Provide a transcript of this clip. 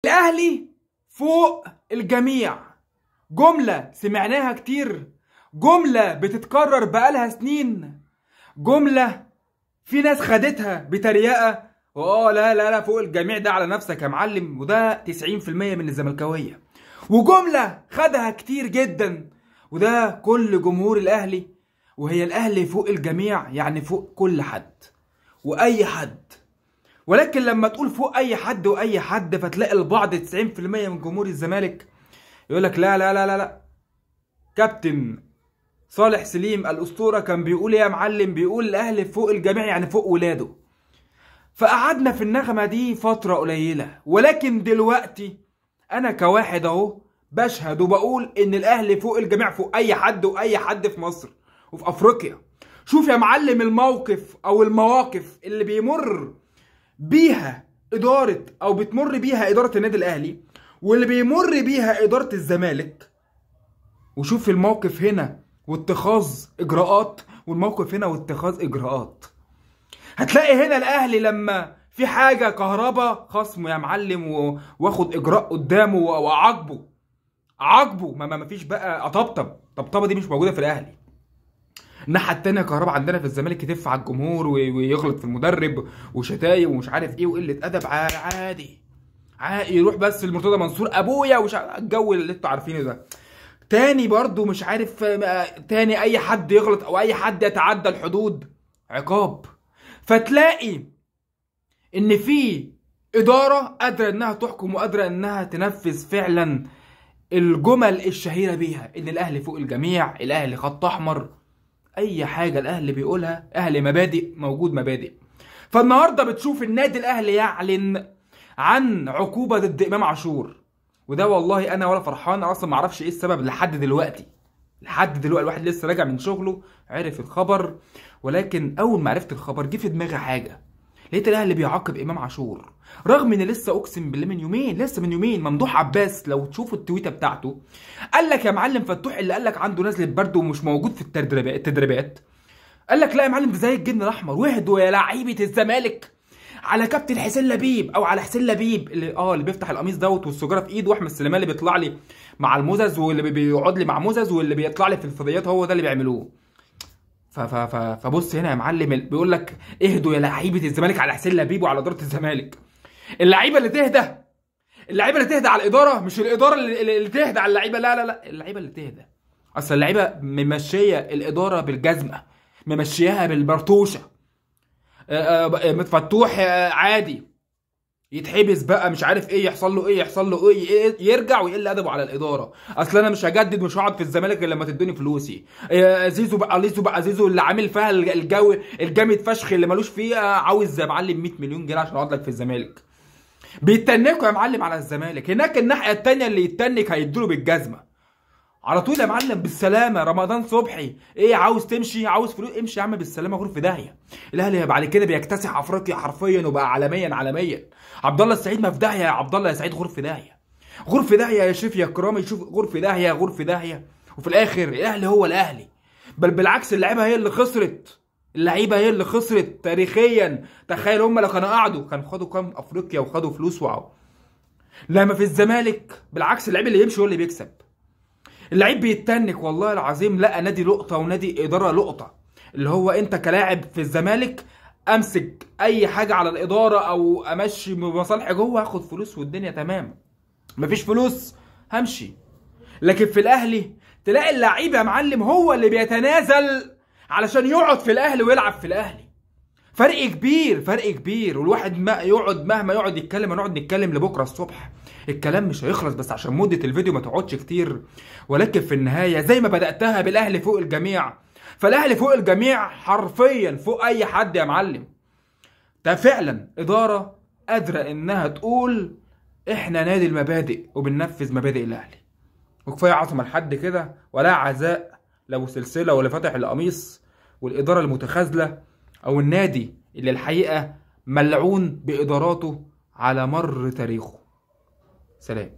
الأهلي فوق الجميع. جملة سمعناها كتير، جملة بتتكرر بقالها سنين، جملة في ناس خدتها بتريقة. لا لا لا، فوق الجميع ده على نفسك يا معلم، وده 90% من الزملكاوية. وجملة خدها كتير جدا، وده كل جمهور الأهلي، وهي الأهلي فوق الجميع يعني فوق كل حد وأي حد. ولكن لما تقول فوق اي حد واي حد، فتلاقي البعض 90% من جمهور الزمالك يقول لك لا لا لا لا لا، كابتن صالح سليم الاسطوره كان بيقول يا معلم، بيقول الاهلي فوق الجميع يعني فوق ولاده. فقعدنا في النغمه دي فتره قليله، ولكن دلوقتي انا كواحد اهو بشهد وبقول ان الاهلي فوق الجميع، فوق اي حد واي حد في مصر وفي افريقيا. شوف يا معلم الموقف او المواقف اللي بيمر بيها إدارة أو بتمر بيها إدارة النادي الأهلي، واللي بيمر بيها إدارة الزمالك، وشوف الموقف هنا واتخاذ إجراءات، والموقف هنا واتخاذ إجراءات. هتلاقي هنا الأهلي لما في حاجة كهربا خصمه يا معلم واخد إجراء قدامه وأعاقبه، ما فيش بقى أطبطب، طبطبة دي مش موجودة في الأهلي. الناحيه التانيه كهربا عندنا في الزمالك يتف على الجمهور ويغلط في المدرب وشتايم ومش عارف ايه وقله ادب، عادي يروح بس المرتضى منصور ابويا ومش الجو اللي انتوا عارفينه ده. تاني برضو مش عارف، تاني اي حد يغلط او اي حد يتعدى الحدود عقاب. فتلاقي ان في اداره قادره انها تحكم وقادره انها تنفذ فعلا الجمل الشهيره بيها، ان الاهلي فوق الجميع، الاهلي خط احمر، اي حاجه الاهلي بيقولها اهلي مبادئ، موجود مبادئ. فالنهارده بتشوف النادي الاهلي يعلن عن عقوبه ضد امام عاشور، وده والله انا ولا فرحان، انا اصلا ما اعرفش ايه السبب لحد دلوقتي. الواحد لسه راجع من شغله عرف الخبر، ولكن اول ما عرفت الخبر جه في دماغي حاجه، لقيت الاهلي بيعاقب امام عاشور، رغم ان لسه اقسم بالله من يومين ممدوح عباس لو تشوفوا التويته بتاعته قال لك يا معلم فتوح اللي قال لك عنده نزله برد ومش موجود في التدريبات، قال لك لا يا معلم ده زي الجن الاحمر. وهدوا يا لعيبه الزمالك على كابتن حسين لبيب او على حسين لبيب اللي بيفتح القميص دوت والسجاره في ايده، واحمد سليمان اللي بيطلع لي مع المزز واللي بيقعد لي مع مزز واللي بيطلع لي في الفضيات، هو ده اللي بيعملوه. فبص هنا يا معلم بيقول لك اهدوا يا لعيبه الزمالك على حسين لبيب وعلى اداره الزمالك. اللعيبه اللي تهدى على الاداره، مش الاداره اللي تهدى على اللعيبه، لا لا لا، اللعيبه اللي تهدى. اصل اللعيبه ممشيه الاداره بالجزمه، ممشياها بالبرطوشه. فتوح عادي يتحبس بقى، مش عارف ايه يحصل له ايه يرجع ويقل ادبه على الاداره. اصل انا مش هجدد، مش هقعد في الزمالك غير لما تدوني فلوسي. زيزو بقى زيزو اللي عامل فيها الجو الجامد فشخ اللي ملوش فيه، عاوز يا معلم 100 مليون جنيه عشان اقعد لك في الزمالك. بيتنكوا يا معلم على الزمالك، هناك الناحيه التانيه اللي يتنك هيدوله بالجزمه على طول يا معلم. بالسلامه رمضان صبحي، ايه عاوز تمشي، عاوز فلوس، امشي يا عم بالسلامه، غور في داهيه. الاهلي بعد كده بيكتسح افريقيا حرفيا وبقى عالميا. عبد الله السعيد ما في داهيه يا عبد الله يا سعيد، غور في داهيه يا شريف يا كرامي، شوف غور في داهيه. وفي الاخر الاهلي هو الاهلي، بل بالعكس اللعيبه هي اللي خسرت تاريخيا. تخيل هم لو كانوا قعدوا كانوا خدوا كام افريقيا وخدوا فلوس لما في الزمالك بالعكس اللعيب اللي يمشي هو اللي بيكسب. اللعيب بيتنك والله العظيم، لقى نادي لقطه ونادي اداره لقطه، اللي هو انت كلاعب في الزمالك امسك اي حاجه على الاداره او امشي مصالحي جوه، هاخد فلوس والدنيا تمام. مفيش فلوس همشي. لكن في الاهلي تلاقي اللعيب يا معلم هو اللي بيتنازل علشان يقعد في الاهلي ويلعب في الاهلي. فرق كبير، والواحد مهما يقعد يتكلم، هنقعد نتكلم لبكره الصبح، الكلام مش هيخلص، بس عشان مدة الفيديو ما تقعدش كتير. ولكن في النهاية زي ما بدأتها بالاهلي فوق الجميع، فالاهلي فوق الجميع حرفيا فوق اي حد يا معلم. ده فعلا ادارة قادرة انها تقول احنا نادي المبادئ وبننفذ مبادئ الاهلي. وكفاية عظمة لحد كده، ولا عزاء لو سلسلة ولا فتح القميص والادارة المتخاذلة، او النادي اللي الحقيقة ملعون باداراته على مر تاريخه. سلام.